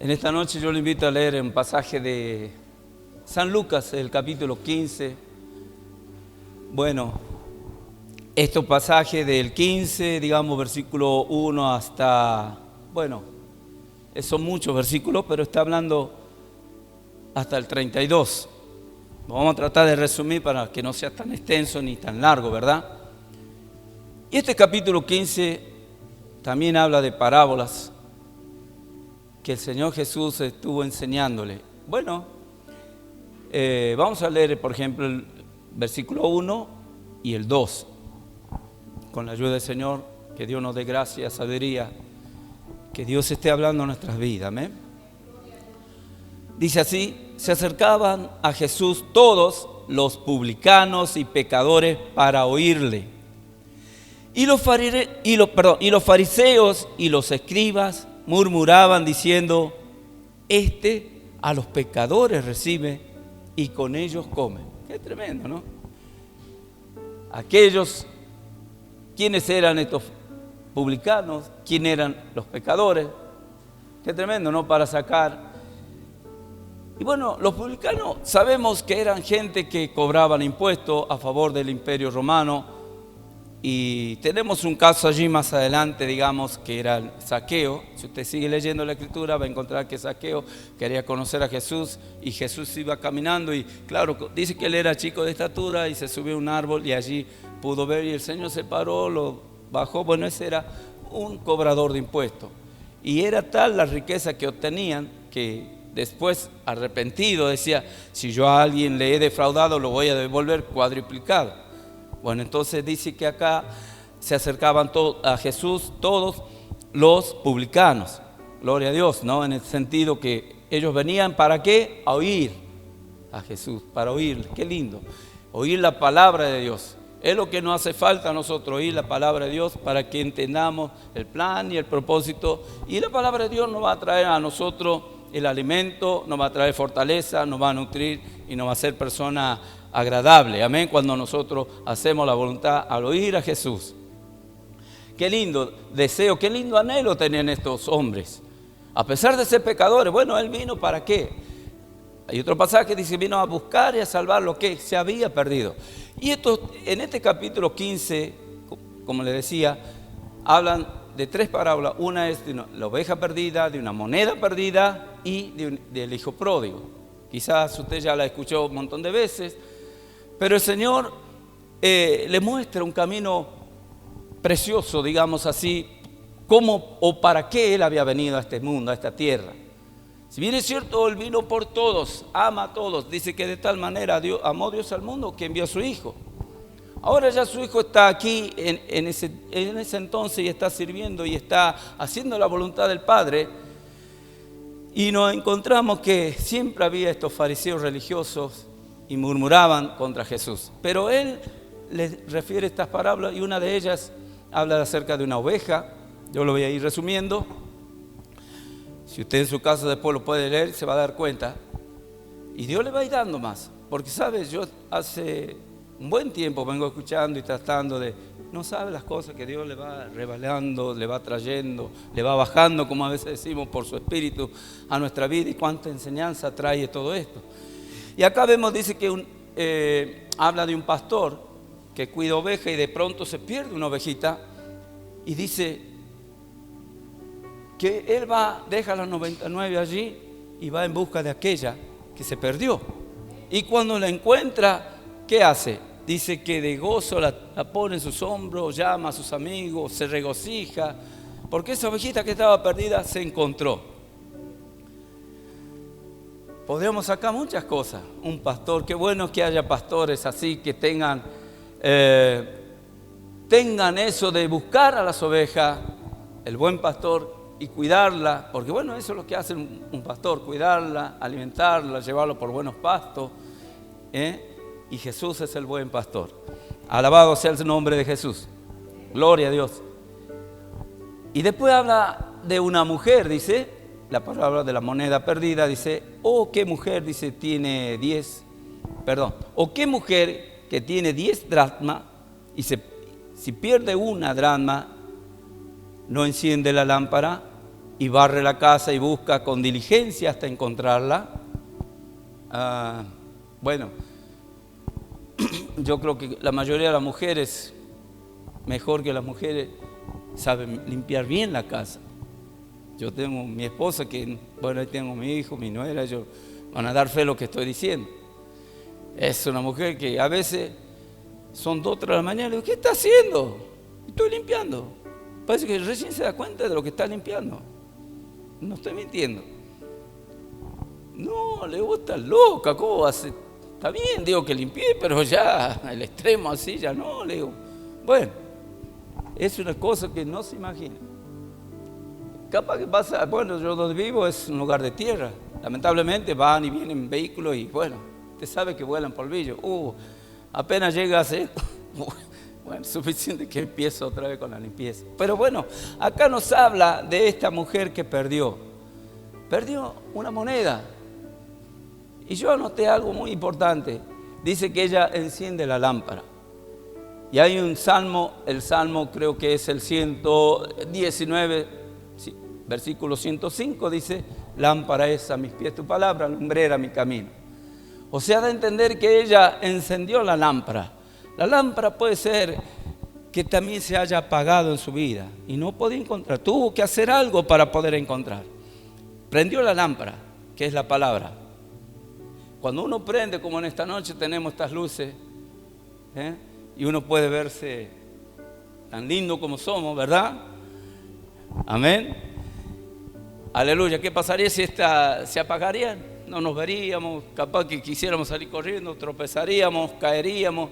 En esta noche yo le invito a leer un pasaje de San Lucas, el capítulo 15. Bueno, estos pasajes del 15, digamos, versículo 1 hasta, son muchos versículos, pero está hablando hasta el 32. Vamos a tratar de resumir para que no sea tan extenso ni tan largo, ¿verdad? Y este capítulo 15 también habla de parábolas que el Señor Jesús estuvo enseñándole. Bueno, vamos a leer, por ejemplo, el versículo 1 y el 2. Con la ayuda del Señor, que Dios nos dé gracia, sabiduría, que Dios esté hablando en nuestras vidas. Amén. Dice así: se acercaban a Jesús todos los publicanos y pecadores para oírle. Y los fariseos y los escribas murmuraban diciendo: este a los pecadores recibe y con ellos come. Qué tremendo, ¿no? Aquellos, ¿quiénes eran estos publicanos? ¿Quién eran los pecadores? Qué tremendo, ¿no? Para sacar. Y bueno, los publicanos sabemos que eran gente que cobraban impuestos a favor del Imperio Romano. Y tenemos un caso allí más adelante, digamos, que era el Zaqueo. Si usted sigue leyendo la Escritura, va a encontrar que Zaqueo quería conocer a Jesús y Jesús iba caminando y claro, dice que él era chico de estatura y se subió a un árbol y allí pudo ver y el Señor se paró, lo bajó. Bueno, ese era un cobrador de impuestos y era tal la riqueza que obtenían que después, arrepentido, decía: si yo a alguien le he defraudado, lo voy a devolver cuadruplicado. Bueno, entonces dice que acá se acercaban a Jesús todos los publicanos, gloria a Dios, ¿no? En el sentido que ellos venían, ¿para qué? A oír a Jesús, para oír. Qué lindo, oír la palabra de Dios. Es lo que nos hace falta a nosotros, oír la palabra de Dios para que entendamos el plan y el propósito. Y la palabra de Dios nos va a traer a nosotros el alimento, nos va a traer fortaleza, nos va a nutrir y nos va a hacer persona agradable, amén, cuando nosotros hacemos la voluntad al oír a Jesús. Qué lindo deseo, qué lindo anhelo tenían estos hombres, a pesar de ser pecadores. Bueno, él vino ¿para qué? Hay otro pasaje que dice: vino a buscar y a salvar lo que se había perdido. Y en este capítulo 15, como les decía, hablan de tres parábolas. Una es de la oveja perdida, de una moneda perdida y del hijo pródigo. Quizás usted ya la escuchó un montón de veces, pero el Señor le muestra un camino precioso, digamos así, cómo o para qué Él había venido a este mundo, a esta tierra. Si bien es cierto, Él vino por todos, ama a todos. Dice que de tal manera amó Dios al mundo que envió a su Hijo. Ahora ya su Hijo está aquí en ese entonces y está sirviendo y está haciendo la voluntad del Padre. Y nos encontramos que siempre había estos fariseos religiosos y murmuraban contra Jesús. Pero Él les refiere estas parábolas y una de ellas habla acerca de una oveja. Yo lo voy a ir resumiendo. Si usted en su casa después lo puede leer, se va a dar cuenta. Y Dios le va a ir dando más. Porque, ¿sabes? Yo hace un buen tiempo vengo escuchando y tratando de... No sabe las cosas que Dios le va revelando, le va trayendo, le va bajando, como a veces decimos, por su espíritu a nuestra vida, y cuánta enseñanza trae todo esto. Y acá vemos, dice que habla de un pastor que cuida oveja y de pronto se pierde una ovejita y dice que él deja las 99 allí y va en busca de aquella que se perdió. Y cuando la encuentra, ¿qué hace? Dice que de gozo la pone en sus hombros, llama a sus amigos, se regocija, porque esa ovejita que estaba perdida se encontró. Podríamos sacar muchas cosas. Un pastor, qué bueno que haya pastores así, que tengan eso de buscar a las ovejas, el buen pastor, y cuidarla, porque bueno, eso es lo que hace un pastor, cuidarla, alimentarla, llevarlo por buenos pastos, y Jesús es el buen pastor. Alabado sea el nombre de Jesús, gloria a Dios. Y después habla de una mujer, dice, la palabra de la moneda perdida, dice: oh, qué mujer, dice, tiene 10, o qué mujer que tiene 10 dracmas y si pierde una dracma, no enciende la lámpara y barre la casa y busca con diligencia hasta encontrarla. Bueno, yo creo que la mayoría de las mujeres, mejor que las mujeres, saben limpiar bien la casa. Yo tengo mi esposa que, bueno, ahí tengo mi hijo, mi nuera, ellos van a dar fe a lo que estoy diciendo. Es una mujer que a veces son 2 o 3 de la mañana, le digo, ¿qué está haciendo? Estoy limpiando. Parece que recién se da cuenta de lo que está limpiando. No estoy mintiendo. No, le digo, estás loca, ¿cómo va a ser? Está bien, digo que limpié, pero ya el extremo así, ya no, le digo. Bueno, es una cosa que no se imagina. Capaz que pasa, bueno, yo donde vivo es un lugar de tierra. Lamentablemente van y vienen vehículos y bueno, usted sabe que vuelan polvillo. Apenas llega a hacer, bueno, suficiente que empiezo otra vez con la limpieza. Pero bueno, acá nos habla de esta mujer que perdió una moneda. Y yo anoté algo muy importante. Dice que ella enciende la lámpara. Y hay un salmo, el salmo creo que es el 119, versículo 105, dice, lámpara es a mis pies tu palabra, lumbrera mi camino. O sea, da a entender que ella encendió la lámpara. La lámpara puede ser que también se haya apagado en su vida y no podía encontrar. Tuvo que hacer algo para poder encontrar. Prendió la lámpara, que es la palabra. Cuando uno prende, como en esta noche tenemos estas luces, y uno puede verse tan lindo como somos, ¿verdad? Amén. Aleluya. ¿Qué pasaría si se apagarían? No nos veríamos, capaz que quisiéramos salir corriendo, tropezaríamos, caeríamos.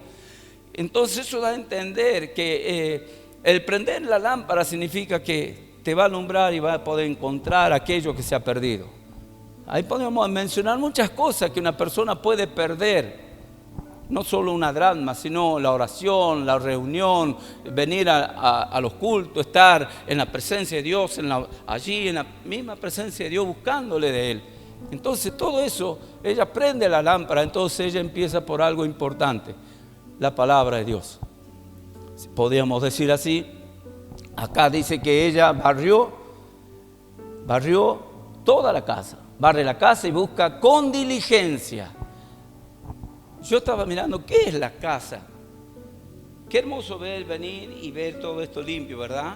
Entonces eso da a entender que el prender la lámpara significa que te va a alumbrar y va a poder encontrar aquello que se ha perdido. Ahí podemos mencionar muchas cosas que una persona puede perder. No solo una dracma, sino la oración, la reunión, venir a los cultos, estar en la presencia de Dios, allí en la misma presencia de Dios, buscándole de Él. Entonces todo eso, ella prende la lámpara, entonces ella empieza por algo importante, la palabra de Dios. Podríamos decir así, acá dice que ella barrió toda la casa, barre la casa y busca con diligencia. Yo estaba mirando, ¿qué es la casa? Qué hermoso ver, venir y ver todo esto limpio, ¿verdad?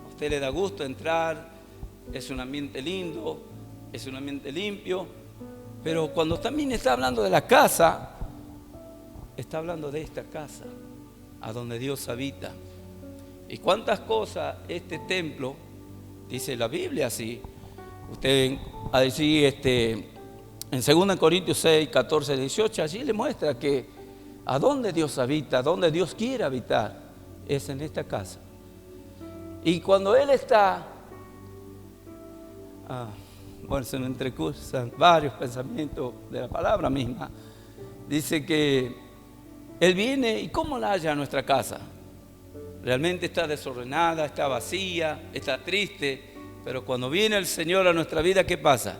A usted le da gusto entrar, es un ambiente lindo, es un ambiente limpio, pero cuando también está hablando de la casa, está hablando de esta casa, a donde Dios habita. Y cuántas cosas este templo, dice la Biblia así, usted a decir, en 2 Corintios 6, 14, 18, allí le muestra que a dónde Dios habita, a dónde Dios quiere habitar, es en esta casa. Y cuando Él está, bueno, se nos entrecruzan varios pensamientos de la palabra misma, dice que Él viene y ¿cómo la halla nuestra casa? Realmente está desordenada, está vacía, está triste, pero cuando viene el Señor a nuestra vida, ¿qué pasa?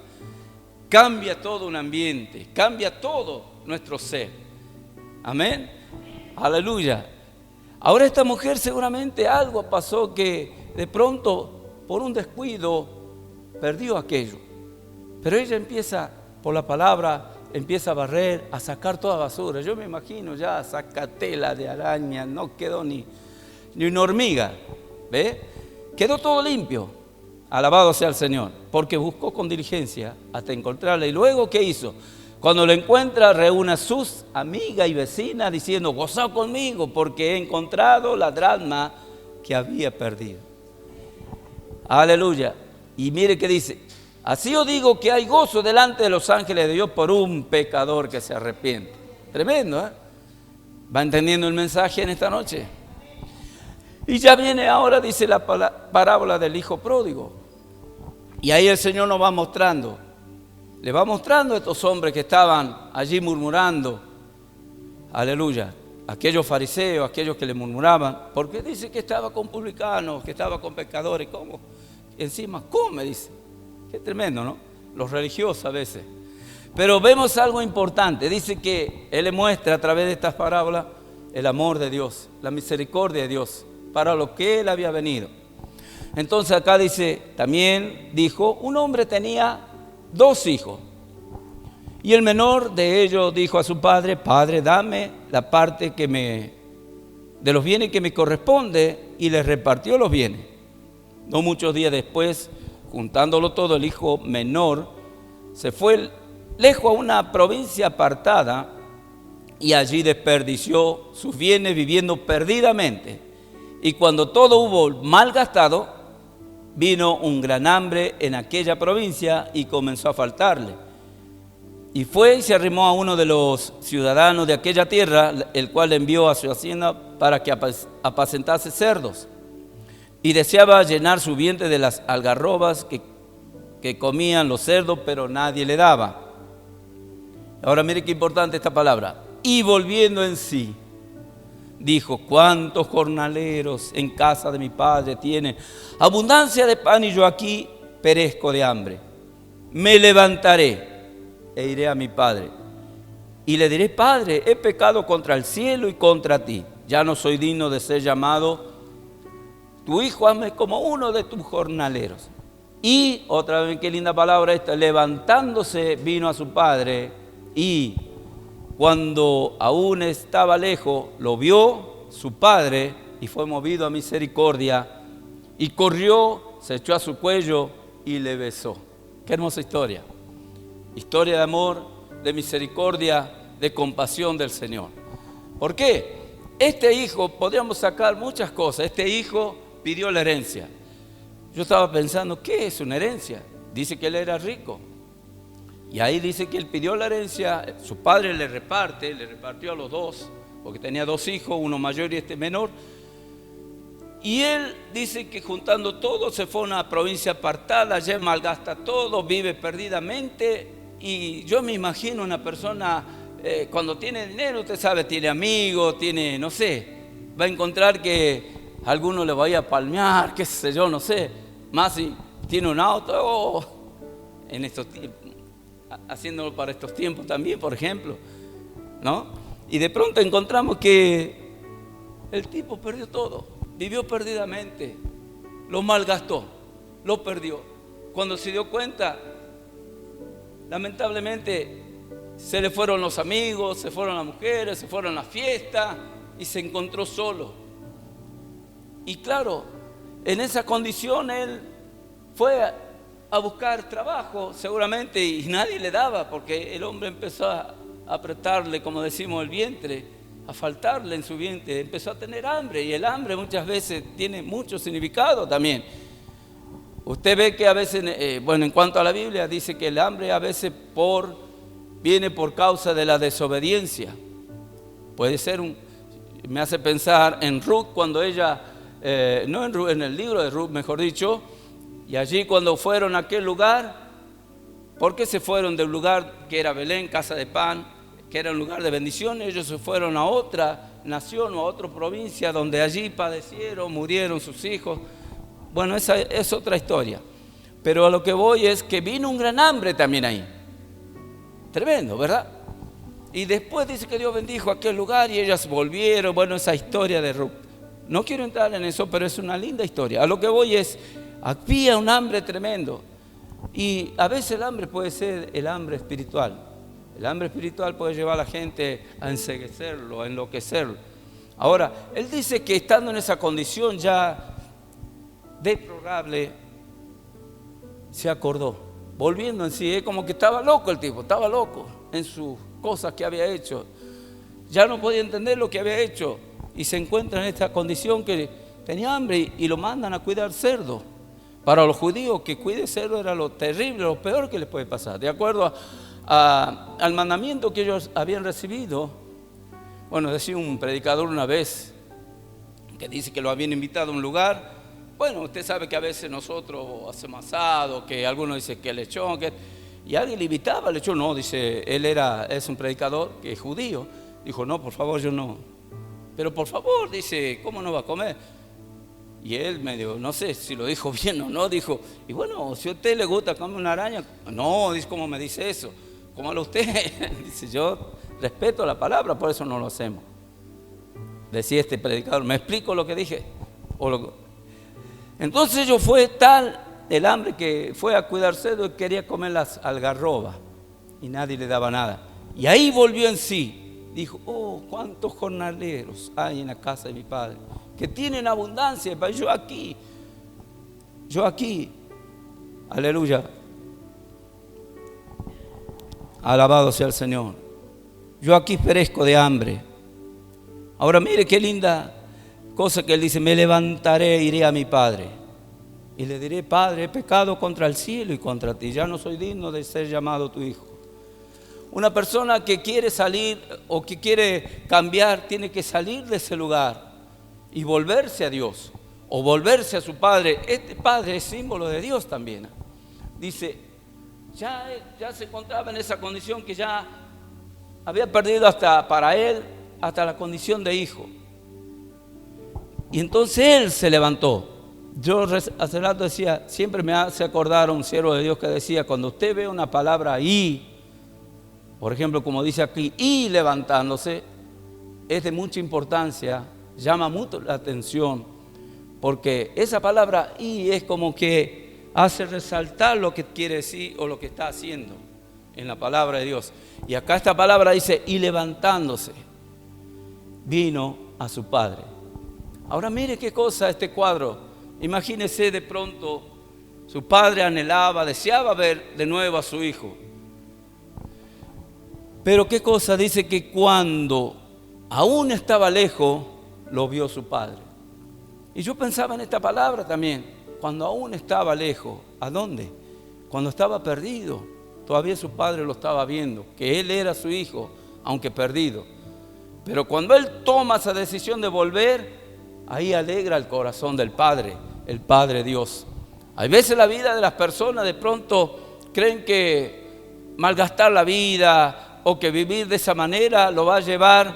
Cambia todo un ambiente, cambia todo nuestro ser. Amén. Aleluya. Ahora esta mujer seguramente algo pasó que de pronto por un descuido perdió aquello. Pero ella empieza por la palabra, empieza a barrer, a sacar toda basura. Yo me imagino ya saca tela de araña, no quedó ni una hormiga. ¿Ve? Quedó todo limpio. Alabado sea el Señor, porque buscó con diligencia hasta encontrarla. Y luego, ¿qué hizo? Cuando lo encuentra, reúne a sus amigas y vecinas diciendo, gozad conmigo porque he encontrado la dracma que había perdido. Aleluya. Y mire qué dice, así os digo que hay gozo delante de los ángeles de Dios por un pecador que se arrepiente. Tremendo, ¿eh? ¿Va entendiendo el mensaje en esta noche? Y ya viene ahora, dice la parábola del hijo pródigo. Y ahí el Señor nos va mostrando, le va mostrando a estos hombres que estaban allí murmurando, aleluya, aquellos fariseos, aquellos que le murmuraban, porque dice que estaba con publicanos, que estaba con pecadores, ¿cómo? Encima come, dice, qué tremendo, ¿no? Los religiosos a veces. Pero vemos algo importante, dice que Él le muestra a través de estas parábolas el amor de Dios, la misericordia de Dios, para lo que Él había venido. Entonces acá dice, también dijo, un hombre tenía 2 hijos. Y el menor de ellos dijo a su padre, Padre, dame la parte de los bienes que me corresponde, y le repartió los bienes. No muchos días después, juntándolo todo, el hijo menor se fue lejos a una provincia apartada y allí desperdició sus bienes viviendo perdidamente. Y cuando todo hubo malgastado, vino un gran hambre en aquella provincia y comenzó a faltarle. Y fue y se arrimó a uno de los ciudadanos de aquella tierra, el cual le envió a su hacienda para que apacentase cerdos. Y deseaba llenar su vientre de las algarrobas que comían los cerdos, pero nadie le daba. Ahora mire qué importante esta palabra. Y volviendo en sí, dijo, ¿cuántos jornaleros en casa de mi padre tienen abundancia de pan y yo aquí perezco de hambre? Me levantaré e iré a mi padre y le diré, Padre, he pecado contra el cielo y contra ti. Ya no soy digno de ser llamado tu hijo, hazme como uno de tus jornaleros. Y otra vez, qué linda palabra esta, levantándose vino a su padre y cuando aún estaba lejos, lo vio su padre y fue movido a misericordia y corrió, se echó a su cuello y le besó. Qué hermosa historia. Historia de amor, de misericordia, de compasión del Señor. ¿Por qué? Este hijo, podríamos sacar muchas cosas. Este hijo pidió la herencia. Yo estaba pensando, ¿qué es una herencia? Dice que él era rico. Y ahí dice que él pidió la herencia, su padre le repartió a los 2, porque tenía 2 hijos, uno mayor y este menor. Y él dice que juntando todo se fue a una provincia apartada, allá malgasta todo, vive perdidamente. Y yo me imagino una persona, cuando tiene dinero, usted sabe, tiene amigos, tiene, no sé, va a encontrar que alguno le vaya a palmear, qué sé yo, no sé. Más si tiene un auto, en estos tiempos, haciéndolo para estos tiempos también, por ejemplo, ¿no? Y de pronto encontramos que el tipo perdió todo, vivió perdidamente, lo malgastó, lo perdió. Cuando se dio cuenta, lamentablemente se le fueron los amigos, se fueron las mujeres, se fueron las fiestas y se encontró solo. Y claro, en esa condición él fue a buscar trabajo seguramente y nadie le daba, porque el hombre empezó a apretarle, como decimos, el vientre, a faltarle en su vientre, empezó a tener hambre, y el hambre muchas veces tiene mucho significado también. Usted ve que a veces, en cuanto a la Biblia, dice que el hambre a veces viene por causa de la desobediencia. Puede ser me hace pensar en Ruth, cuando ella, no en Ruth, en el libro de Ruth, mejor dicho, y allí cuando fueron a aquel lugar, ¿por qué se fueron del lugar que era Belén, casa de pan, que era un lugar de bendición? Ellos se fueron a otra nación o a otra provincia donde allí padecieron, murieron sus hijos. Bueno, esa es otra historia. Pero a lo que voy es que vino un gran hambre también ahí. Tremendo, ¿verdad? Y después dice que Dios bendijo aquel lugar y ellas volvieron. Bueno, esa historia de Ruth. No quiero entrar en eso, pero es una linda historia. A lo que voy es, había un hambre tremendo. Y a veces el hambre puede ser el hambre espiritual. El hambre espiritual puede llevar a la gente a enceguecerlo, a enloquecerlo. Ahora, él dice que estando en esa condición ya deplorable, se acordó, volviendo en sí, como que estaba loco el tipo, estaba loco en sus cosas que había hecho. Ya no podía entender lo que había hecho y se encuentra en esta condición que tenía hambre y lo mandan a cuidar cerdo. Para los judíos, que cuide cerdo era lo terrible, lo peor que les puede pasar. De acuerdo al mandamiento que ellos habían recibido. Bueno, decía un predicador una vez que dice que lo habían invitado a un lugar. Bueno, usted sabe que a veces nosotros hacemos asado, que algunos dicen que lechón, y alguien le invitaba al lechón. No, dice, es un predicador que es judío. Dijo, no, por favor, yo no. Pero por favor, dice, ¿cómo no va a comer? Y él medio, no sé si lo dijo bien o no, dijo, y bueno, si a usted le gusta comer una araña, no, dice, ¿cómo me dice eso? ¿Cómo usted? Dice, yo respeto la palabra, por eso no lo hacemos. Decía este predicador, ¿me explico lo que dije? Entonces ellos fue tal el hambre que fue a cuidar cerdo y quería comer las algarrobas y nadie le daba nada. Y ahí volvió en sí. Dijo, oh, cuántos jornaleros hay en la casa de mi padre, que tienen abundancia, pero yo aquí, aleluya, alabado sea el Señor, yo aquí perezco de hambre. Ahora mire qué linda cosa que él dice, me levantaré, iré a mi padre y le diré, Padre, he pecado contra el cielo y contra ti, ya no soy digno de ser llamado tu hijo. Una persona que quiere salir o que quiere cambiar tiene que salir de ese lugar y volverse a Dios o volverse a su padre. Este padre es símbolo de Dios también. Dice, ya se encontraba en esa condición que ya había perdido hasta para él, hasta la condición de hijo. Y entonces él se levantó. Yo hace rato decía, siempre me hace acordar a un siervo de Dios que decía, cuando usted ve una palabra y, por ejemplo, como dice aquí, y levantándose, es de mucha importancia, llama mucho la atención, porque esa palabra y es como que hace resaltar lo que quiere decir o lo que está haciendo en la palabra de Dios. Y acá esta palabra dice, y levantándose, vino a su padre. Ahora mire qué cosa este cuadro. Imagínese de pronto, su padre anhelaba, deseaba ver de nuevo a su hijo. Pero qué cosa, dice que cuando aún estaba lejos, lo vio su padre. Y yo pensaba en esta palabra también, cuando aún estaba lejos, ¿a dónde? Cuando estaba perdido, todavía su padre lo estaba viendo, que él era su hijo, aunque perdido. Pero cuando él toma esa decisión de volver, ahí alegra el corazón del Padre, el Padre Dios. Hay veces la vida de las personas de pronto creen que malgastar la vida o que vivir de esa manera lo va a llevar,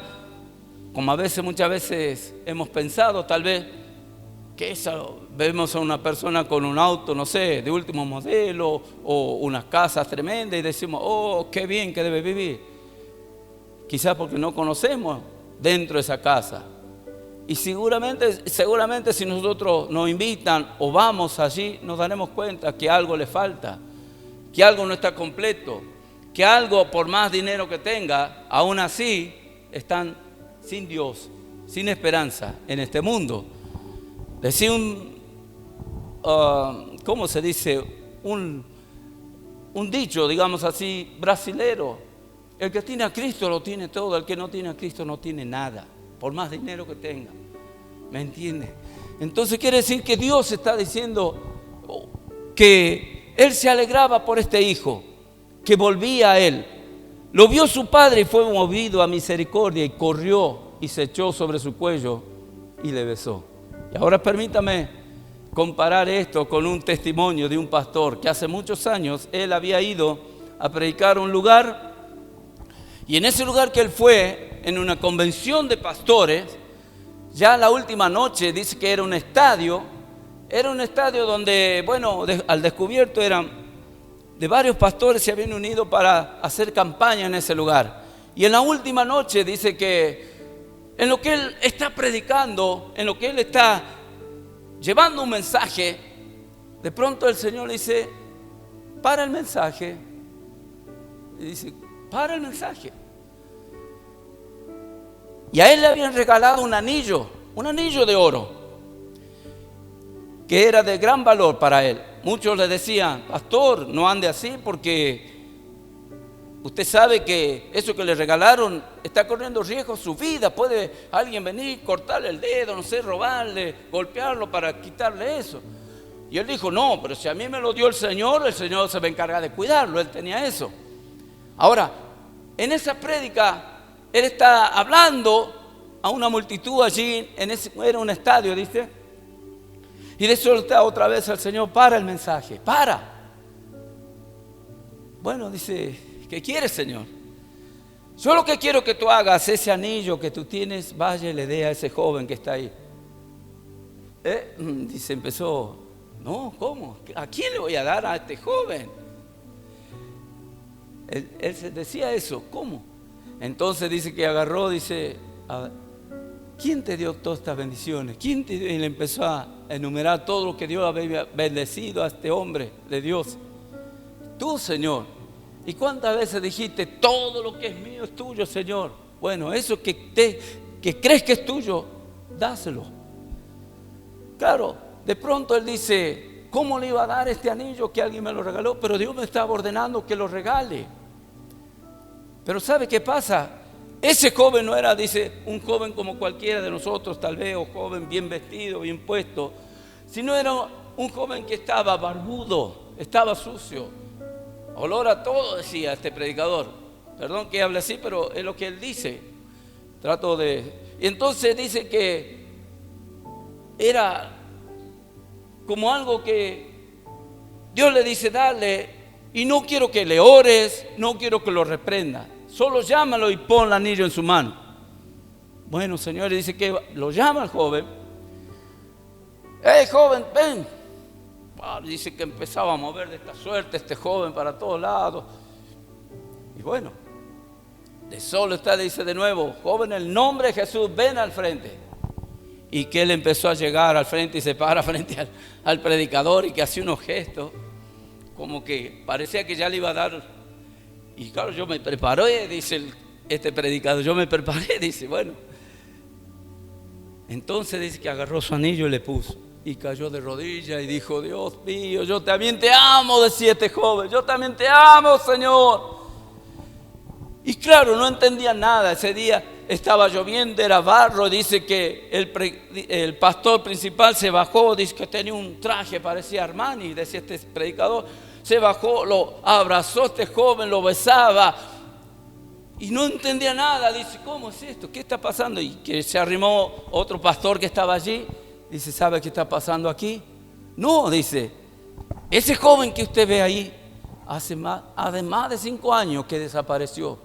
como muchas veces hemos pensado, tal vez que vemos a una persona con un auto, no sé, de último modelo o unas casas tremendas y decimos, oh, qué bien que debe vivir. Quizás porque no conocemos dentro de esa casa. Y seguramente si nosotros nos invitan o vamos allí, nos daremos cuenta que algo le falta, que algo no está completo, que algo, por más dinero que tenga, aún así están sin Dios, sin esperanza en este mundo. Decía ¿cómo se dice? Un dicho, digamos así, brasilero. El que tiene a Cristo lo tiene todo, el que no tiene a Cristo no tiene nada, por más dinero que tenga. ¿Me entiende? Entonces quiere decir que Dios está diciendo que Él se alegraba por este hijo, que volvía a Él. Lo vio su padre y fue movido a misericordia y corrió y se echó sobre su cuello y le besó. Y ahora permítame comparar esto con un testimonio de un pastor que hace muchos años él había ido a predicar a un lugar, y en ese lugar que él fue, en una convención de pastores, ya la última noche, dice que era un estadio donde, bueno, al descubierto eran de varios pastores se habían unido para hacer campaña en ese lugar. Y en la última noche dice que en lo que él está predicando, en lo que él está llevando un mensaje, de pronto el Señor le dice, para el mensaje. Y dice, para el mensaje. Y a él le habían regalado un anillo de oro, que era de gran valor para él. Muchos le decían, pastor, no ande así porque usted sabe que eso que le regalaron está corriendo riesgo su vida. Puede alguien venir, cortarle el dedo, no sé, robarle, golpearlo para quitarle eso. Y él dijo, no, pero si a mí me lo dio el Señor se va a encargar de cuidarlo. Él tenía eso. Ahora, en esa prédica, él está hablando a una multitud allí, era un estadio, dice. Y de eso está otra vez el Señor, para el mensaje, para. Bueno, dice, ¿qué quieres, Señor? Yo lo que quiero que tú hagas, ese anillo que tú tienes, vaya y le dé a ese joven que está ahí. Dice, empezó, no, ¿cómo? ¿A quién le voy a dar a este joven? Él se decía eso, ¿cómo? Entonces dice que agarró, dice, ¿quién te dio todas estas bendiciones? ¿Quién te dio? Y le empezó a enumerar todo lo que Dios había bendecido a este hombre de Dios. Tú, Señor. ¿Y cuántas veces dijiste, todo lo que es mío es tuyo, Señor? Bueno, eso que crees que es tuyo, dáselo. Claro, de pronto él dice, ¿cómo le iba a dar este anillo que alguien me lo regaló? Pero Dios me estaba ordenando que lo regale. Pero ¿sabe qué pasa? Ese joven no era, dice, un joven como cualquiera de nosotros, tal vez, o joven bien vestido, bien puesto, sino era un joven que estaba barbudo, estaba sucio. Olor a todo, decía este predicador. Perdón que hable así, pero es lo que él dice. Y entonces dice que era como algo que Dios le dice, dale, y no quiero que le ores, no quiero que lo reprenda. Solo llámalo y pon el anillo en su mano. Bueno, Señor, dice que lo llama al joven. ¡Hey, joven, ven! Dice que empezaba a mover de esta suerte este joven para todos lados. Y bueno, de solo está, dice de nuevo, joven, en el nombre de Jesús, ven al frente. Y que él empezó a llegar al frente y se para frente al predicador y que hacía unos gestos, como que parecía que ya le iba a dar. Y claro, yo me preparé, dice este predicador, yo me preparé, dice, bueno. Entonces dice que agarró su anillo y le puso. Y cayó de rodillas y dijo, Dios mío, yo también te amo, decía este joven, yo también te amo, Señor. Y claro, no entendía nada. Ese día estaba lloviendo, era barro. Dice que el pastor principal se bajó, dice que tenía un traje, parecía Armani, decía este predicador. Se bajó, lo abrazó este joven, lo besaba y no entendía nada. Dice, ¿cómo es esto? ¿Qué está pasando? Y que se arrimó otro pastor que estaba allí. Dice, ¿sabe qué está pasando aquí? No, dice, ese joven que usted ve ahí hace más de 5 años que desapareció.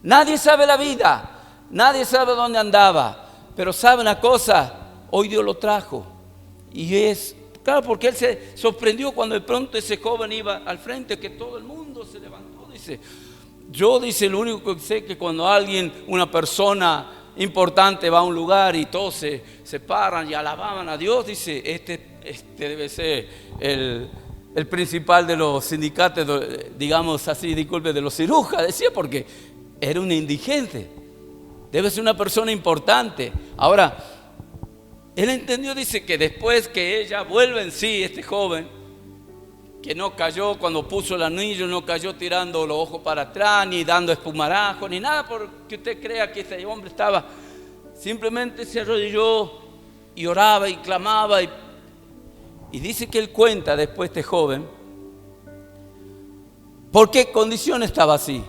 Nadie sabe la vida, nadie sabe dónde andaba, pero sabe una cosa, hoy Dios lo trajo. Y es claro, porque él se sorprendió cuando de pronto ese joven iba al frente, que todo el mundo se levantó. Dice, yo, dice, lo único que sé es que cuando una persona importante va a un lugar y todos se paran y alababan a Dios, dice, este debe ser el principal de los sindicatos, digamos así, disculpe, de los cirujas, decía, porque era un indigente, debe ser una persona importante. Ahora, él entendió, dice, que después que ella vuelve en sí, este joven, que no cayó cuando puso el anillo, no cayó tirando los ojos para atrás, ni dando espumarajo, ni nada porque usted crea que este hombre estaba, simplemente se arrodilló y oraba y clamaba. Y dice que él cuenta después, este joven, por qué condición estaba así.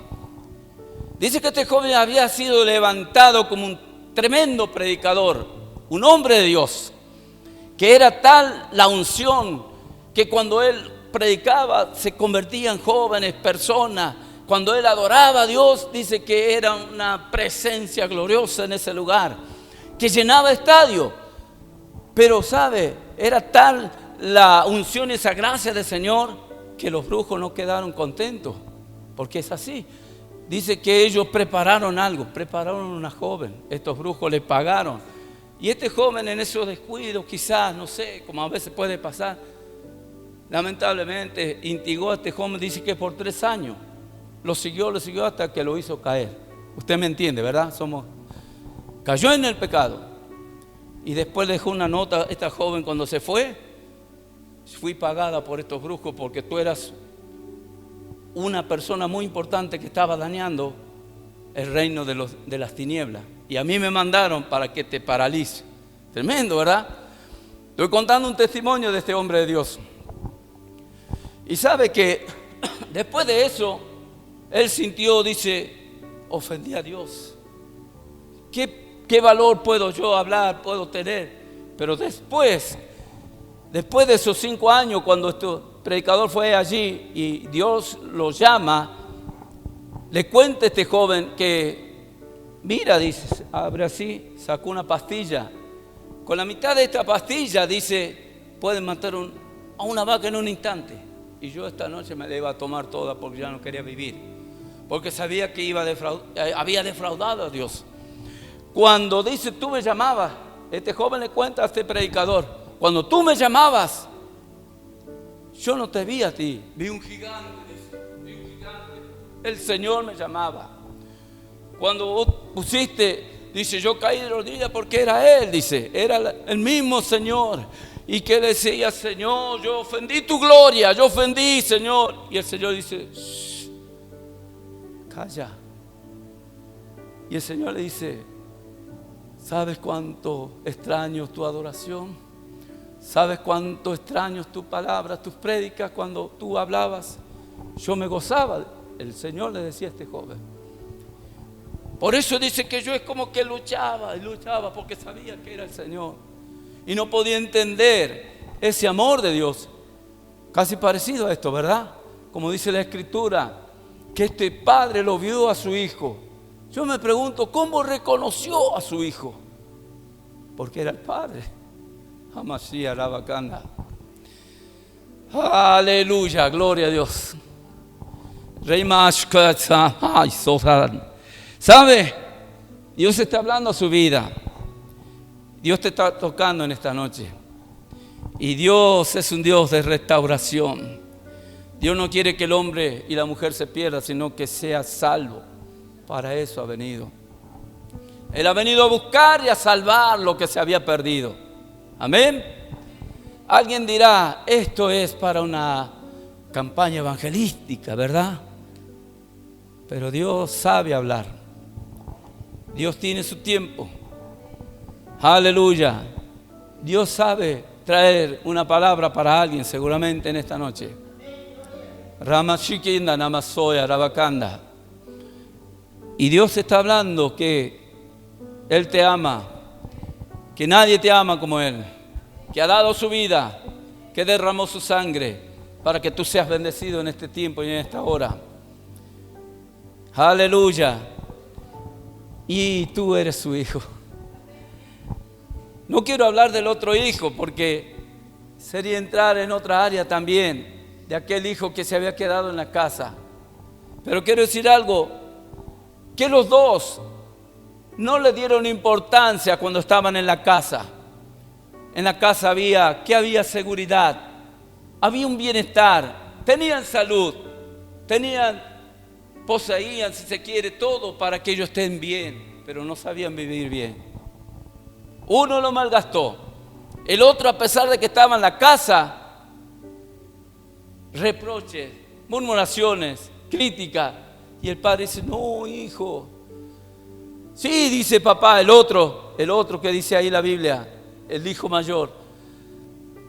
Dice que este joven había sido levantado como un tremendo predicador, un hombre de Dios, que era tal la unción que cuando él predicaba se convertían jóvenes, personas. Cuando él adoraba a Dios, dice que era una presencia gloriosa en ese lugar, que llenaba estadio. Pero sabe, era tal la unción y esa gracia del Señor que los brujos no quedaron contentos, porque es así. Dice que ellos prepararon algo, prepararon una joven, estos brujos le pagaron. Y este joven en esos descuidos, quizás, no sé, como a veces puede pasar, lamentablemente instigó a este joven, dice que por 3 años lo siguió hasta que lo hizo caer. Usted me entiende, ¿verdad? Cayó en el pecado. Y después dejó una nota, esta joven cuando se fue, fui pagada por estos brujos porque tú eras una persona muy importante que estaba dañando el reino de las tinieblas. Y a mí me mandaron para que te paralice. Tremendo, ¿verdad? Estoy contando un testimonio de este hombre de Dios. Y sabe que después de eso, él sintió, dice, ofendí a Dios. ¿Qué valor puedo yo hablar, puedo tener? Pero después de esos 5 años, cuando este predicador fue allí y Dios lo llama, le cuenta a este joven que, mira, dice, abre así, sacó una pastilla. Con la mitad de esta pastilla, dice, pueden matar a una vaca en un instante. Y yo esta noche me la iba a tomar toda porque ya no quería vivir. Porque sabía que había defraudado a Dios. Cuando dice, tú me llamabas, este joven le cuenta a este predicador, cuando tú me llamabas, yo no te vi a ti, vi un gigante, dice, vi un gigante. El Señor me llamaba. Cuando vos pusiste, dice, yo caí de rodillas porque era Él, dice, era el mismo Señor. Y que decía, Señor, yo ofendí tu gloria, yo ofendí, Señor. Y el Señor dice, shh, calla. Y el Señor le dice, ¿sabes cuánto extraño tu adoración? ¿Sabes cuánto extraño tus palabras, tus prédicas cuando tú hablabas? Yo me gozaba. El Señor le decía a este joven. Por eso dice que yo es como que luchaba y luchaba porque sabía que era el Señor. Y no podía entender ese amor de Dios. Casi parecido a esto, ¿verdad? Como dice la Escritura, que este padre lo vio a su hijo. Yo me pregunto, ¿cómo reconoció a su hijo? Porque era el padre. Hamashiach Rabakanda. Aleluya, gloria a Dios. Rey Mashkatsa. Ay, Sohan. ¿Sabe? Dios está hablando a su vida. Dios te está tocando en esta noche. Y Dios es un Dios de restauración. Dios no quiere que el hombre y la mujer se pierdan, sino que sea salvo. Para eso ha venido. Él ha venido a buscar y a salvar lo que se había perdido. Amén. Alguien dirá, esto es para una campaña evangelística, ¿verdad? Pero Dios sabe hablar. Dios tiene su tiempo. Aleluya. Dios sabe traer una palabra para alguien seguramente en esta noche. Ramashikinda Namasoya Rabakanda. Y Dios está hablando que Él te ama, que nadie te ama como Él, que ha dado su vida, que derramó su sangre para que tú seas bendecido en este tiempo y en esta hora. Aleluya. Y tú eres su hijo. No quiero hablar del otro hijo porque sería entrar en otra área también, de aquel hijo que se había quedado en la casa. Pero quiero decir algo, que los dos no le dieron importancia cuando estaban en la casa. En la casa había seguridad, había un bienestar, tenían salud, poseían, si se quiere, todo para que ellos estén bien, pero no sabían vivir bien. Uno lo malgastó, el otro, a pesar de que estaba en la casa, reproches, murmuraciones, críticas. Y el padre dice, no, hijo. Sí, dice papá, el otro que dice ahí la Biblia, el hijo mayor.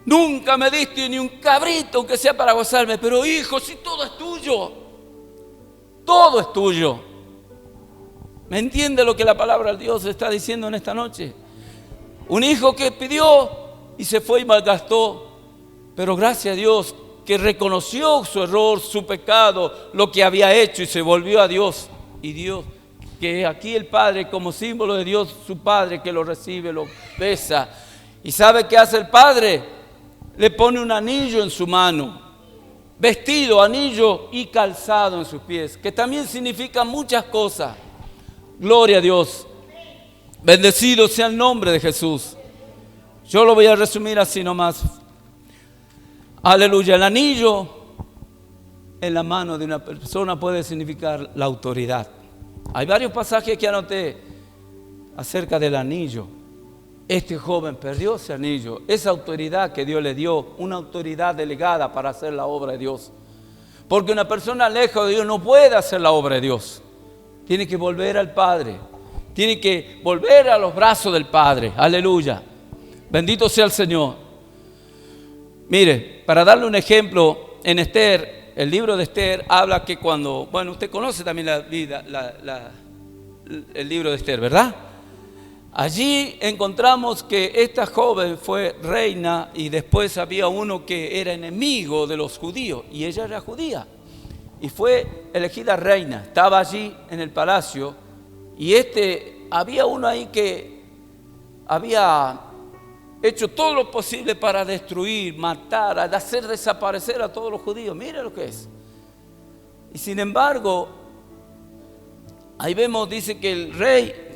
Nunca me diste ni un cabrito, aunque sea para gozarme. Pero hijo, si todo es tuyo. Todo es tuyo. ¿Me entiende lo que la palabra de Dios está diciendo en esta noche? Un hijo que pidió y se fue y malgastó. Pero gracias a Dios que reconoció su error, su pecado, lo que había hecho y se volvió a Dios. Y Dios, que aquí el Padre como símbolo de Dios, su Padre que lo recibe, lo besa. ¿Y sabe qué hace el Padre? Le pone un anillo en su mano, vestido, anillo y calzado en sus pies, que también significa muchas cosas. Gloria a Dios. Bendecido sea el nombre de Jesús. Yo lo voy a resumir así nomás. Aleluya. El anillo en la mano de una persona puede significar la autoridad. Hay varios pasajes que anoté acerca del anillo. Este joven perdió ese anillo, esa autoridad que Dios le dio, una autoridad delegada para hacer la obra de Dios. Porque una persona lejos de Dios no puede hacer la obra de Dios. Tiene que volver al Padre. Tiene que volver a los brazos del Padre. Aleluya. Bendito sea el Señor. Mire, para darle un ejemplo, en Esther, el libro de Esther habla que cuando, bueno, usted conoce también la vida, el libro de Esther, ¿verdad? Allí encontramos que esta joven fue reina y después había uno que era enemigo de los judíos y ella era judía y fue elegida reina. Estaba allí en el palacio y había uno ahí que había hecho todo lo posible para destruir, matar, hacer desaparecer a todos los judíos. Mire lo que es. Y sin embargo, ahí vemos, dice que el rey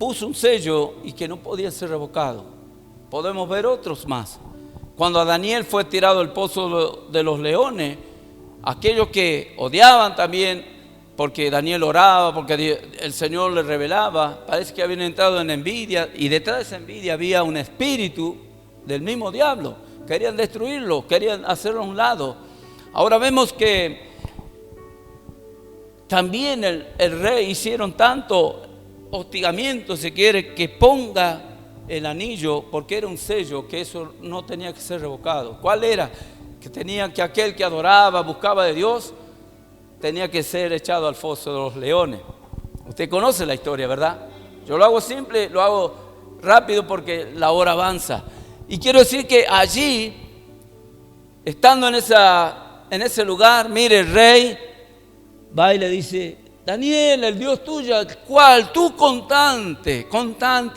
puso un sello y que no podía ser revocado. Podemos ver otros más. Cuando a Daniel fue tirado al pozo de los leones, aquellos que odiaban también, porque Daniel oraba, porque el Señor le revelaba, parece que habían entrado en envidia, y detrás de esa envidia había un espíritu del mismo diablo. Querían destruirlo, querían hacerlo a un lado. Ahora vemos que también el rey hicieron tanto hostigamiento, si quiere, que ponga el anillo, porque era un sello, que eso no tenía que ser revocado. ¿Cuál era? Que tenía que aquel que adoraba, buscaba de Dios, tenía que ser echado al foso de los leones. Usted conoce la historia, ¿verdad? Yo lo hago simple, lo hago rápido porque la hora avanza. Y quiero decir que allí, estando en ese lugar, mire, el rey va y le dice: Daniel, el Dios tuyo, al cual tú constante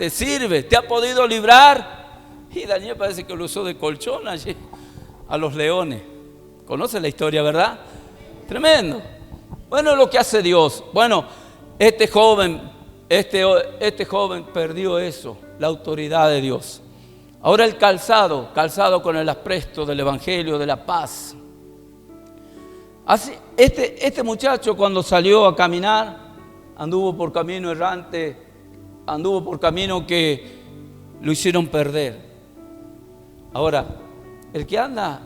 sirves, ¿te ha podido librar? Y Daniel parece que lo usó de colchón allí a los leones. ¿Conoce la historia, verdad? Tremendo. Bueno, lo que hace Dios. Bueno, este joven perdió eso, la autoridad de Dios. Ahora el calzado con el apresto del Evangelio de la paz. Así, este muchacho, cuando salió a caminar, anduvo por camino errante, anduvo por camino que lo hicieron perder. Ahora, el que anda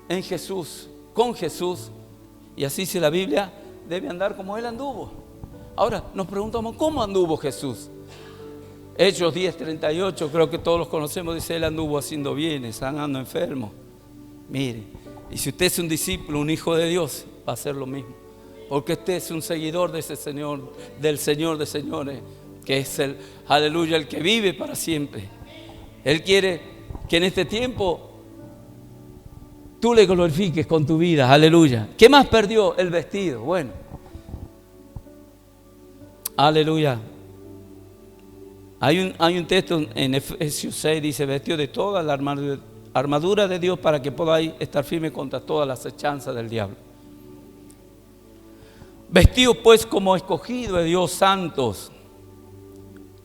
en Jesús, con Jesús, y así dice la Biblia, debe andar como Él anduvo. Ahora nos preguntamos, ¿cómo anduvo Jesús? Hechos 10:38, creo que todos los conocemos, dice: Él anduvo haciendo bienes, sanando enfermos. Mire, y si usted es un discípulo, un hijo de Dios, va a hacer lo mismo. Porque usted es un seguidor de ese Señor, del Señor de señores, que es el, aleluya, el que vive para siempre. Él quiere que en este tiempo tú le glorifiques con tu vida, aleluya. ¿Qué más perdió? El vestido. Bueno, aleluya. Hay un texto en Efesios 6, dice: vestido de toda la armadura de Dios para que podáis estar firmes contra todas las acechanzas del diablo. Vestidos pues como escogidos de Dios, santos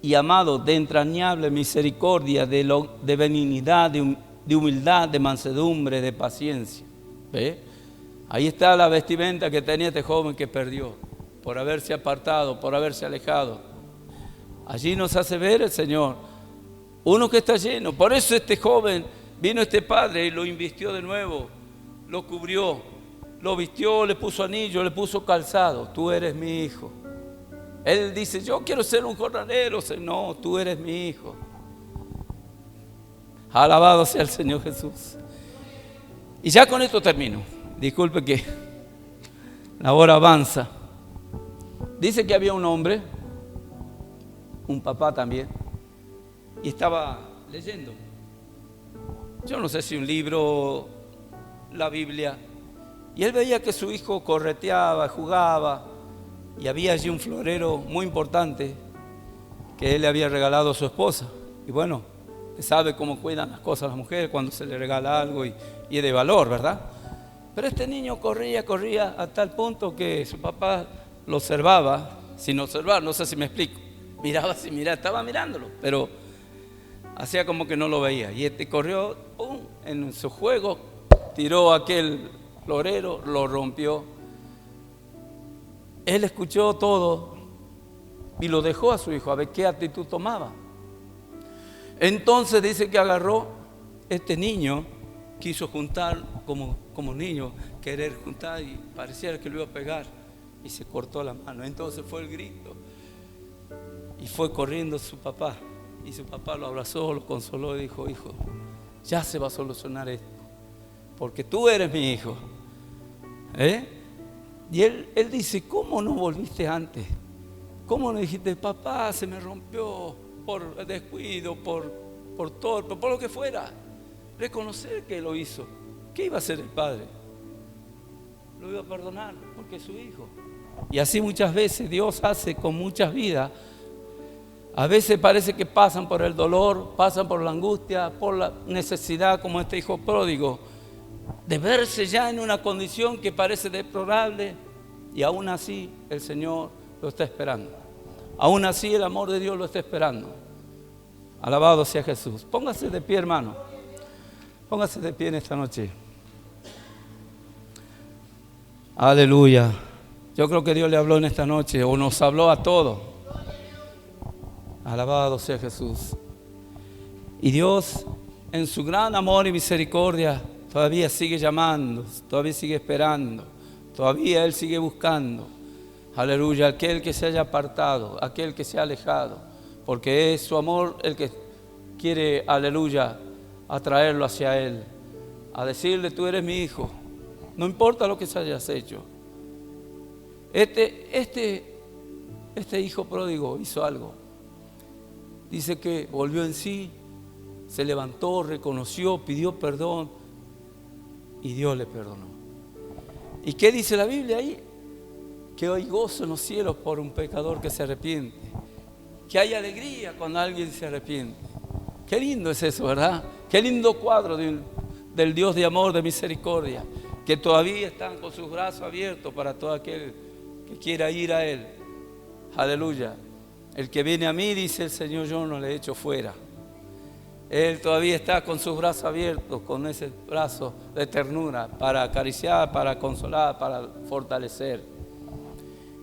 y amados, de entrañable misericordia, de benignidad, de humildad, de mansedumbre, de paciencia. ¿Ve? Ahí está la vestimenta que tenía este joven que perdió por haberse apartado, por haberse alejado. Allí nos hace ver el Señor, uno que está lleno. Por eso este joven, vino este padre y lo invistió de nuevo, lo cubrió, lo vistió, le puso anillo, le puso calzado. Tú eres mi hijo. Él dice: yo quiero ser un jornalero. No, tú eres mi hijo. Alabado sea el Señor Jesús. Y ya con esto termino. Disculpe que la hora avanza. Dice que había un hombre, un papá también, y estaba leyendo. Yo no sé si un libro, la Biblia, y él veía que su hijo correteaba, jugaba, y había allí un florero muy importante que él le había regalado a su esposa. Y bueno, usted sabe cómo cuidan las cosas las mujeres cuando se le regala algo y es de valor, ¿verdad? Pero este niño corría a tal punto que su papá lo observaba, sin observar, no sé si me explico. Miraba, estaba mirándolo, pero hacía como que no lo veía. Y este corrió, ¡pum!, en su juego, tiró aquel florero, lo rompió. Él escuchó todo y lo dejó a su hijo a ver qué actitud tomaba. Entonces dice que agarró este niño, quiso juntar como niño, querer juntar, y pareciera que lo iba a pegar y se cortó la mano. Entonces fue el grito y fue corriendo a su papá, y su papá lo abrazó, lo consoló y dijo: hijo, ya se va a solucionar esto, porque tú eres mi hijo. Y él dice: ¿cómo no volviste antes? ¿Cómo no dijiste: papá, se me rompió por descuido, por torpe, por lo que fuera? Reconocer que lo hizo. ¿Qué iba a hacer el padre? Lo iba a perdonar porque es su hijo. Y así muchas veces Dios hace con muchas vidas. A veces parece que pasan por el dolor, pasan por la angustia, por la necesidad, como este hijo pródigo, de verse ya en una condición que parece deplorable, y aún así el Señor lo está esperando. Aún así el amor de Dios lo está esperando. Alabado sea Jesús. Póngase de pie, hermano. Póngase de pie en esta noche. Aleluya. Yo creo que Dios le habló en esta noche, o nos habló a todos. Alabado sea Jesús. Y Dios, en su gran amor y misericordia, todavía sigue llamando, todavía sigue esperando, todavía Él sigue buscando. Aleluya, aquel que se haya apartado, aquel que se ha alejado, porque es su amor el que quiere, aleluya, atraerlo hacia Él, a decirle: tú eres mi hijo, no importa lo que se hayas hecho. Este hijo pródigo hizo algo. Dice que volvió en sí, se levantó, reconoció, pidió perdón y Dios le perdonó. ¿Y qué dice la Biblia ahí? Que hay gozo en los cielos por un pecador que se arrepiente, que hay alegría cuando alguien se arrepiente. Qué lindo es eso, ¿verdad? Qué lindo cuadro del Dios de amor, de misericordia, que todavía están con sus brazos abiertos para todo aquel que quiera ir a Él. Aleluya. El que viene a mí, dice el Señor, yo no le echo fuera. Él todavía está con sus brazos abiertos, con ese brazo de ternura para acariciar, para consolar, para fortalecer.